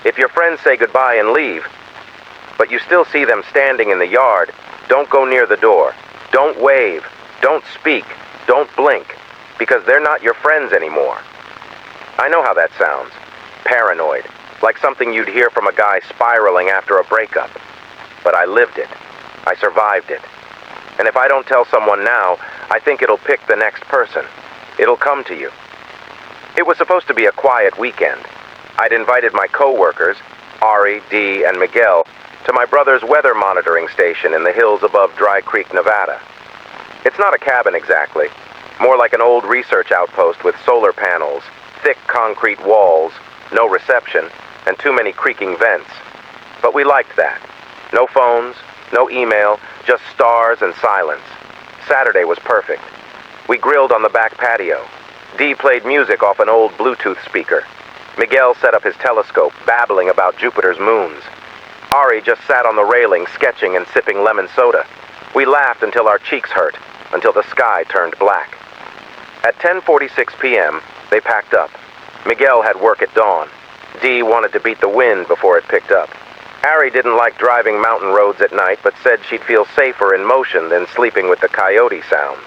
If your friends say goodbye and leave, but you still see them standing in the yard, don't go near the door. Don't wave. Don't speak. Don't blink. Because they're not your friends anymore. I know how that sounds. Paranoid. Like something you'd hear from a guy spiraling after a breakup. But I lived it. I survived it. And if I don't tell someone now, I think it'll pick the next person. It'll come to you. It was supposed to be a quiet weekend. I'd invited my co-workers, Ari, Dee, and Miguel, to my brother's weather monitoring station in the hills above Dry Creek, Nevada. It's not a cabin exactly. More like an old research outpost with solar panels, thick concrete walls, no reception, and too many creaking vents. But we liked that. No phones, no email, just stars and silence. Saturday was perfect. We grilled on the back patio. Dee played music off an old Bluetooth speaker. Miguel set up his telescope, babbling about Jupiter's moons. Ari just sat on the railing, sketching and sipping lemon soda. We laughed until our cheeks hurt, until the sky turned black. At 10:46 p.m., they packed up. Miguel had work at dawn. Dee wanted to beat the wind before it picked up. Ari didn't like driving mountain roads at night, but said she'd feel safer in motion than sleeping with the coyote sounds.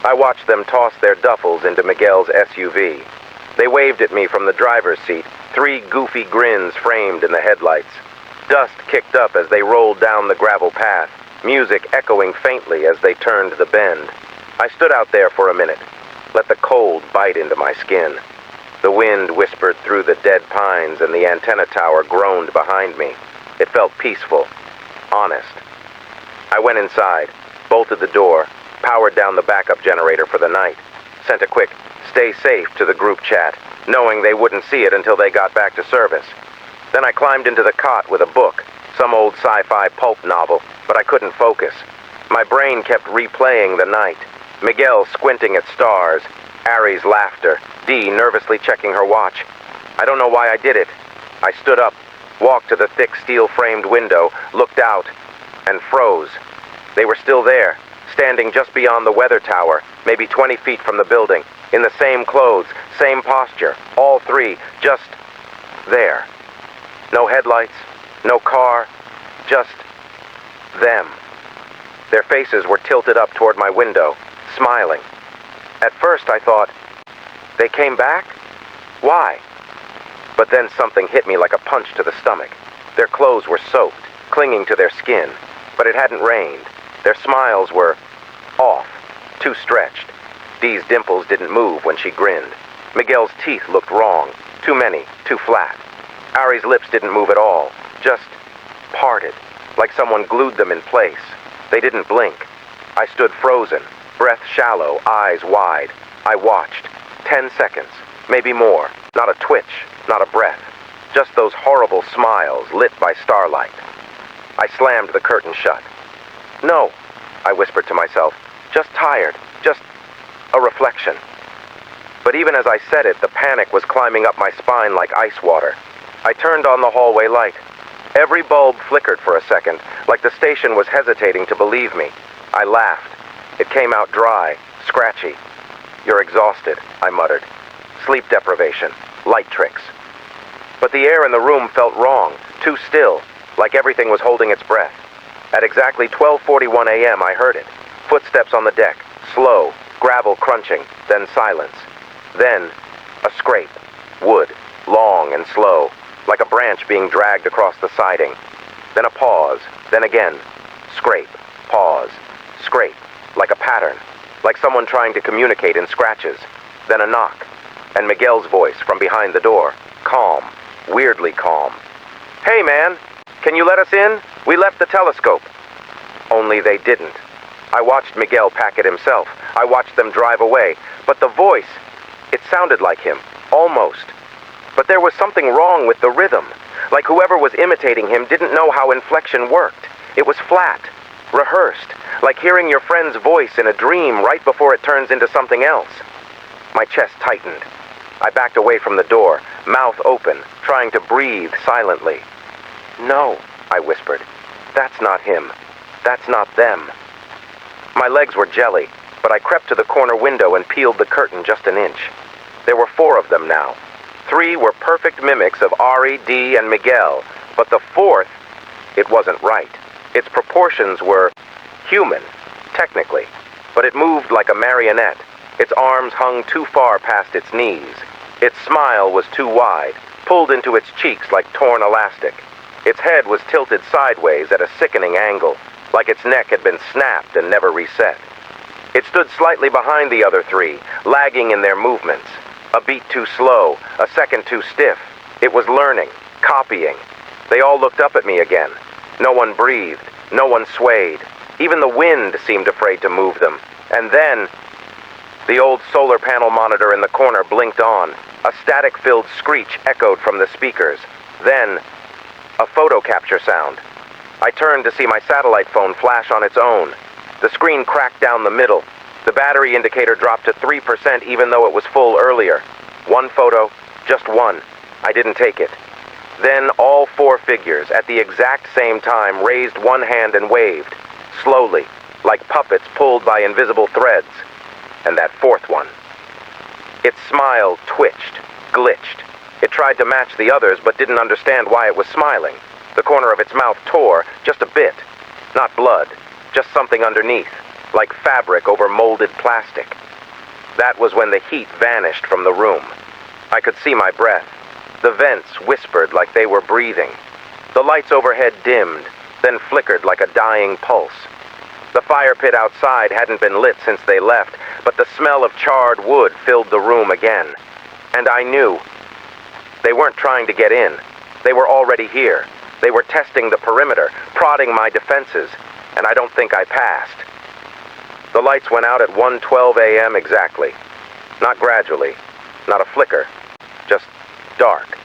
I watched them toss their duffels into Miguel's SUV. They waved at me from the driver's seat, 3 goofy grins framed in the headlights. Dust kicked up as they rolled down the gravel path, music echoing faintly as they turned the bend. I stood out there for a minute, let the cold bite into my skin. The wind whispered through the dead pines and the antenna tower groaned behind me. It felt peaceful, honest. I went inside, bolted the door, powered down the backup generator for the night, sent a quick "stay safe" to the group chat, knowing they wouldn't see it until they got back to service. Then I climbed into the cot with a book, some old sci-fi pulp novel, but I couldn't focus. My brain kept replaying the night. Miguel squinting at stars, Ari's laughter, Dee nervously checking her watch. I don't know why I did it. I stood up, walked to the thick steel-framed window, looked out, and froze. They were still there, standing just beyond the weather tower, maybe 20 feet from the building, in the same clothes, same posture, all 3, just there. No headlights, no car, just them. Their faces were tilted up toward my window, smiling. At first I thought, they came back? Why? But then something hit me like a punch to the stomach. Their clothes were soaked, clinging to their skin, but it hadn't rained. Their smiles were off, too stretched. Dee's dimples didn't move when she grinned. Miguel's teeth looked wrong, too many, too flat. Ari's lips didn't move at all, just parted, like someone glued them in place. They didn't blink. I stood frozen, breath shallow, eyes wide. I watched. 10 seconds, maybe more. Not a twitch, not a breath. Just those horrible smiles lit by starlight. I slammed the curtain shut. No, I whispered to myself. Just tired, just a reflection. But even as I said it, the panic was climbing up my spine like ice water. I turned on the hallway light. Every bulb flickered for a second, like the station was hesitating to believe me. I laughed. It came out dry, scratchy. You're exhausted, I muttered. Sleep deprivation, light tricks. But the air in the room felt wrong, too still, like everything was holding its breath. At exactly 12:41 a.m. I heard it. Footsteps on the deck, slow, gravel crunching, then silence. Then, a scrape, wood, long and slow, like a branch being dragged across the siding. Then a pause, then again, scrape, pause, scrape, like a pattern, like someone trying to communicate in scratches. Then a knock, and Miguel's voice from behind the door, calm, weirdly calm. "Hey man, can you let us in? We left the telescope." Only they didn't. I watched Miguel pack it himself. I watched them drive away. But the voice, it sounded like him, almost. But there was something wrong with the rhythm. Like whoever was imitating him didn't know how inflection worked. It was flat, rehearsed, like hearing your friend's voice in a dream right before it turns into something else. My chest tightened. I backed away from the door, mouth open, trying to breathe silently. "No," I whispered. "That's not him. That's not them." My legs were jelly, but I crept to the corner window and peeled the curtain just an inch. There were 4 of them now. 3 were perfect mimics of Ari, Dee, and Miguel, but the 4th, it wasn't right. Its proportions were human, technically, but it moved like a marionette. Its arms hung too far past its knees. Its smile was too wide, pulled into its cheeks like torn elastic. Its head was tilted sideways at a sickening angle, like its neck had been snapped and never reset. It stood slightly behind the other 3, lagging in their movements. A beat too slow, a second too stiff. It was learning, copying. They all looked up at me again. No one breathed, no one swayed. Even the wind seemed afraid to move them. And then, the old solar panel monitor in the corner blinked on. A static-filled screech echoed from the speakers. Then, a photo capture sound. I turned to see my satellite phone flash on its own. The screen cracked down the middle. The battery indicator dropped to 3% even though it was full earlier. One photo, just one. I didn't take it. Then all 4 figures, at the exact same time, raised one hand and waved, slowly, like puppets pulled by invisible threads. And that 4th one. Its smile twitched, glitched. It tried to match the others, but didn't understand why it was smiling. The corner of its mouth tore, just a bit. Not blood, just something underneath, like fabric over molded plastic. That was when the heat vanished from the room. I could see my breath. The vents whispered like they were breathing. The lights overhead dimmed, then flickered like a dying pulse. The fire pit outside hadn't been lit since they left, but the smell of charred wood filled the room again. And I knew. They weren't trying to get in. They were already here. They were testing the perimeter, prodding my defenses, and I don't think I passed. The lights went out at 1:12 a.m. exactly. Not gradually, not a flicker, just dark.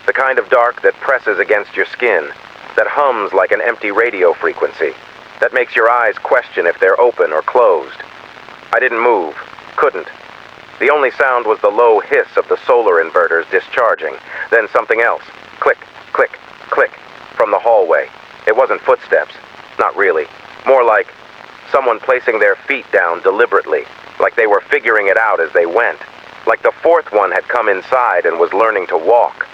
The kind of dark that presses against your skin, that hums like an empty radio frequency, that makes your eyes question if they're open or closed. I didn't move, couldn't. The only sound was the low hiss of the solar inverters discharging, then something else. Click, click, click, from the hallway. It wasn't footsteps, not really. More like someone placing their feet down deliberately, like they were figuring it out as they went. Like the 4th one had come inside and was learning to walk.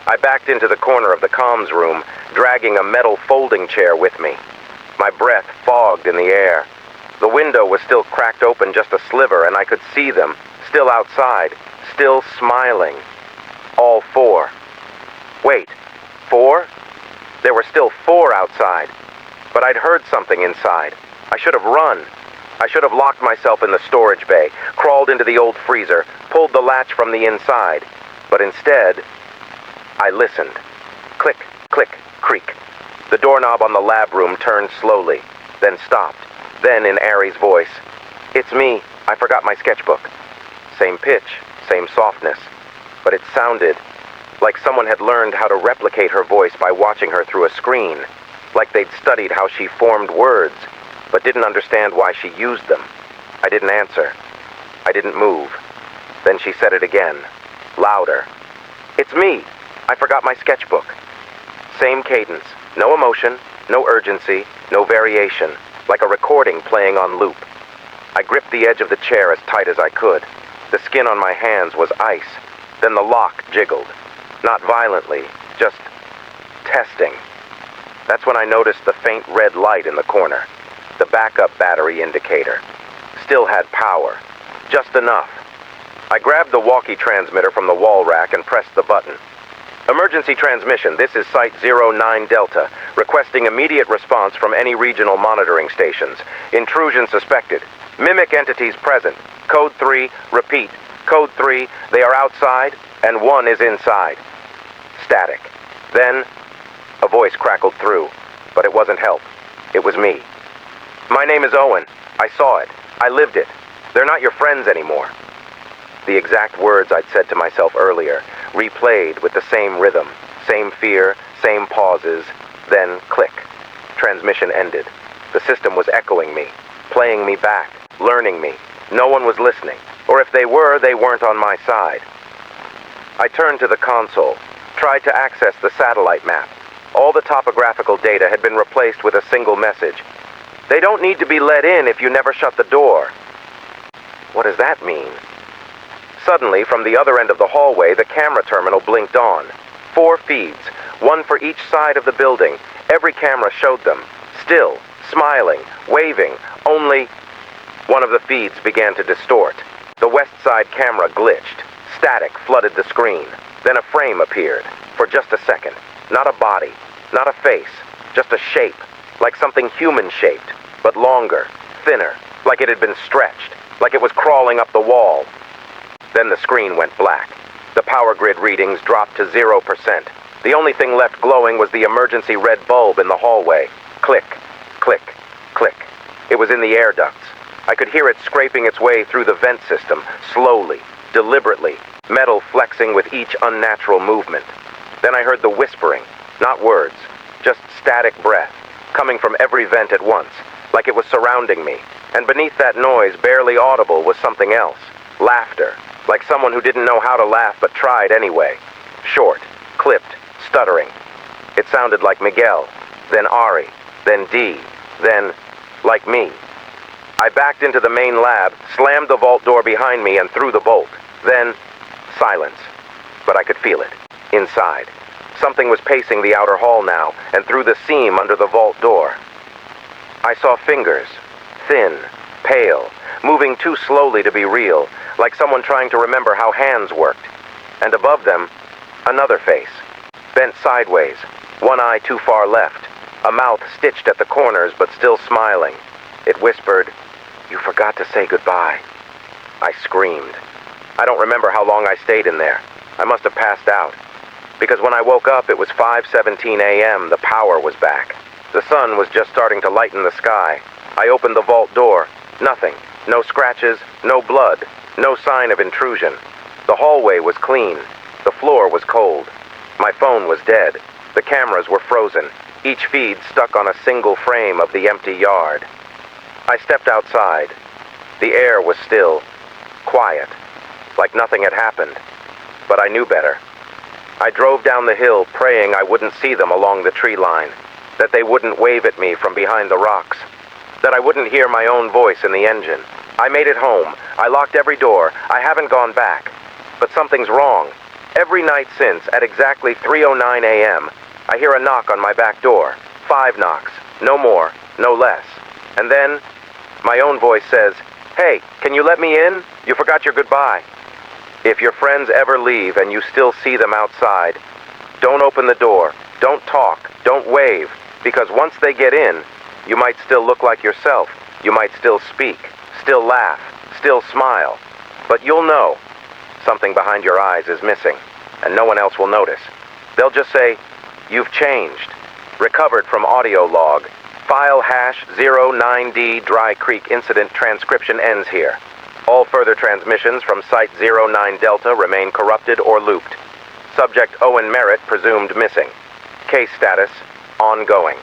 I backed into the corner of the comms room, dragging a metal folding chair with me. My breath fogged in the air. The window was still cracked open just a sliver, and I could see them, still outside, still smiling. All 4. Wait, 4? There were still 4 outside. But I'd heard something inside. I should have run. I should have locked myself in the storage bay, crawled into the old freezer, pulled the latch from the inside. But instead, I listened. Click, click, creak. The doorknob on the lab room turned slowly, then stopped. Then in Ari's voice, "It's me. I forgot my sketchbook." Same pitch, same softness. But it sounded like someone had learned how to replicate her voice by watching her through a screen. Like they'd studied how she formed words, but didn't understand why she used them. I didn't answer. I didn't move. Then she said it again, louder. "It's me. I forgot my sketchbook." Same cadence, no emotion, no urgency, no variation, like a recording playing on loop. I gripped the edge of the chair as tight as I could. The skin on my hands was ice. Then the lock jiggled. Not violently, just testing. That's when I noticed the faint red light in the corner. The backup battery indicator. Still had power. Just enough. I grabbed the walkie transmitter from the wall rack and pressed the button. "Emergency transmission, this is Site 09 Delta, requesting immediate response from any regional monitoring stations. Intrusion suspected. Mimic entities present. Code 3, repeat. Code 3, they are outside, and 1 is inside." Static. Then, a voice crackled through, but it wasn't help. It was me. "My name is Owen. I saw it. I lived it. They're not your friends anymore." The exact words I'd said to myself earlier, replayed with the same rhythm, same fear, same pauses, then click. Transmission ended. The system was echoing me, playing me back, learning me. No one was listening, or if they were, they weren't on my side. I turned to the console, tried to access the satellite map. All the topographical data had been replaced with a single message. "They don't need to be let in if you never shut the door." What does that mean? Suddenly, from the other end of the hallway, the camera terminal blinked on. 4 feeds, one for each side of the building. Every camera showed them, still, smiling, waving, only... One of the feeds began to distort. The west side camera glitched. Static flooded the screen. Then a frame appeared, for just a second. Not a body, not a face, just a shape, like something human-shaped, but longer, thinner, like it had been stretched, like it was crawling up the wall. Then the screen went black. The power grid readings dropped to 0%. The only thing left glowing was the emergency red bulb in the hallway. Click, click, click. It was in the air ducts. I could hear it scraping its way through the vent system, slowly, deliberately, metal flexing with each unnatural movement. Then I heard the whispering, not words, just static breath, coming from every vent at once, like it was surrounding me. And beneath that noise, barely audible, was something else. Laughter, like someone who didn't know how to laugh but tried anyway. Short, clipped, stuttering. It sounded like Miguel, then Ari, then Dee, then, like me. I backed into the main lab, slammed the vault door behind me and threw the bolt. Then, silence. But I could feel it. Inside. Something was pacing the outer hall now, and through the seam under the vault door. I saw fingers. Thin, pale, moving too slowly to be real, like someone trying to remember how hands worked. And above them, another face. Bent sideways, one eye too far left, a mouth stitched at the corners but still smiling. It whispered, "You forgot to say goodbye." I screamed. I don't remember how long I stayed in there. I must have passed out. Because when I woke up, it was 5:17 a.m., the power was back. The sun was just starting to lighten the sky. I opened the vault door. Nothing. No scratches, no blood, no sign of intrusion. The hallway was clean. The floor was cold. My phone was dead. The cameras were frozen, each feed stuck on a single frame of the empty yard. I stepped outside. The air was still, quiet, like nothing had happened. But I knew better. I drove down the hill praying I wouldn't see them along the tree line, that they wouldn't wave at me from behind the rocks, that I wouldn't hear my own voice in the engine. I made it home. I locked every door. I haven't gone back. But something's wrong. Every night since, at exactly 3:09 a.m., I hear a knock on my back door. 5 knocks. No more, no less. And then, my own voice says, "Hey, can you let me in? You forgot your goodbye." If your friends ever leave and you still see them outside, don't open the door, don't talk, don't wave, because once they get in, you might still look like yourself, you might still speak, still laugh, still smile, but you'll know something behind your eyes is missing, and no one else will notice. They'll just say, "You've changed." Recovered from audio log. File hash 09D Dry Creek incident transcription ends here. All further transmissions from Site 09 Delta remain corrupted or looped. Subject Owen Merritt presumed missing. Case status, ongoing.